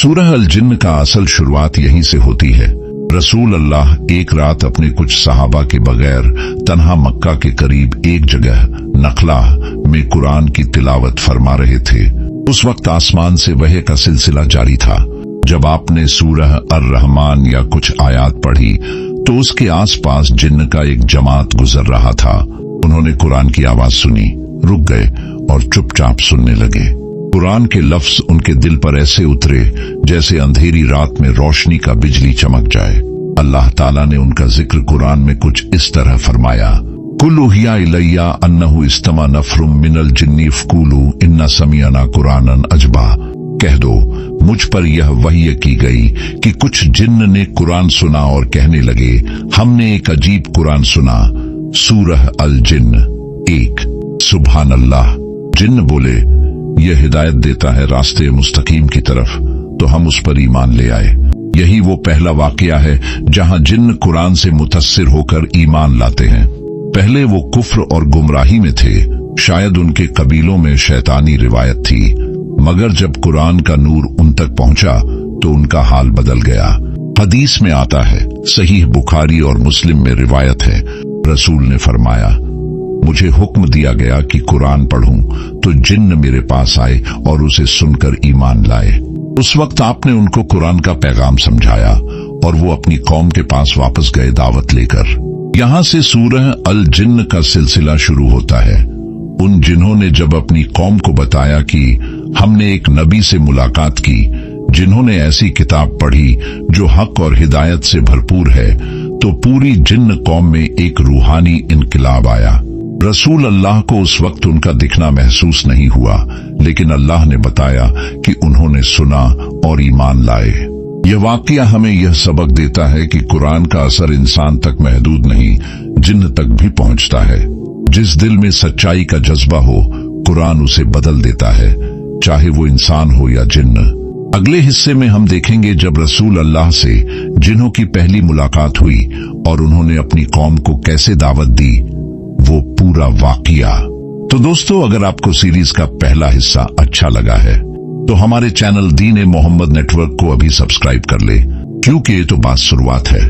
सूरह अल जिन्न का असल शुरुआत यहीं से होती है। रसूल अल्लाह एक रात अपने कुछ सहाबा के बगैर तन्हा मक्का के करीब एक जगह नखला में कुरान की तिलावत फरमा रहे थे। उस वक्त आसमान से वहय का सिलसिला जारी था। जब आपने सूरह अर रहमान या कुछ आयात पढ़ी तो उसके आसपास जिन्न का एक जमात गुजर रहा था। उन्होंने कुरान की आवाज सुनी, रुक गए और चुपचाप सुनने लगे। कुरान के लफ्ज उनके दिल पर ऐसे उतरे जैसे अंधेरी रात में रोशनी का बिजली चमक जाए। अल्लाह ताला ने उनका जिक्र कुरान में कुछ इस तरह फरमाया, कुल उहिया इलैया अन्नहु इस्तमा नफरुम मिनल जिन्नी फकूलू इन्ना समिअना कुरानन अजबा। कह दो, मुझ पर यह वही की गई कि कुछ जिन्न ने कुरान सुना और कहने लगे, हमने एक अजीब कुरान सुना। सूरह अल जिन्न 1। सुभान अल्लाह। जिन्न बोले, यह हिदायत देता है रास्ते मुस्तकीम की तरफ, तो हम उस पर ईमान ले आए। यही वो पहला वाकया है जहां जिन्न कुरान से मुतस्सिर होकर ईमान लाते हैं। पहले वो कुफ्र और गुमराही में थे, शायद उनके कबीलों में शैतानी रिवायत थी, मगर जब कुरान का नूर उन तक पहुंचा तो उनका हाल बदल गया। हदीस में आता है, सहीह बुखारी और मुस्लिम में रिवायत है, रसूल ने फरमाया, मुझे हुक्म दिया गया कि कुरान पढ़ूं तो जिन्न मेरे पास आए और उसे सुनकर ईमान लाए। उस वक्त आपने उनको कुरान का पैगाम समझाया और वो अपनी कौम के पास वापस गए दावत लेकर। यहां से सूरह अल जिन्न का सिलसिला शुरू होता है। उन जिन्होंने जब अपनी कौम को बताया कि हमने एक नबी से मुलाकात की जिन्होंने ऐसी किताब पढ़ी जो हक और हिदायत से भरपूर है, तो पूरी जिन्न कौम में एक रूहानी इनकलाब आया। रसूल अल्लाह को उस वक्त उनका दिखना महसूस नहीं हुआ, लेकिन अल्लाह ने बताया कि उन्होंने सुना और ईमान लाए। यह वाकया हमें यह सबक देता है कि कुरान का असर इंसान तक महदूद नहीं, जिन्न तक भी पहुंचता है। जिस दिल में सच्चाई का जज्बा हो, कुरान उसे बदल देता है, चाहे वो इंसान हो या जिन्न। अगले हिस्से में हम देखेंगे जब रसूल अल्लाह से जिन्हों की पहली मुलाकात हुई और उन्होंने अपनी कौम को कैसे दावत दी, वो पूरा वाकया। तो दोस्तों, अगर आपको सीरीज का पहला हिस्सा अच्छा लगा है तो हमारे चैनल दीन-ए-मोहम्मद नेटवर्क को अभी सब्सक्राइब कर ले, क्योंकि ये तो बात शुरुआत है।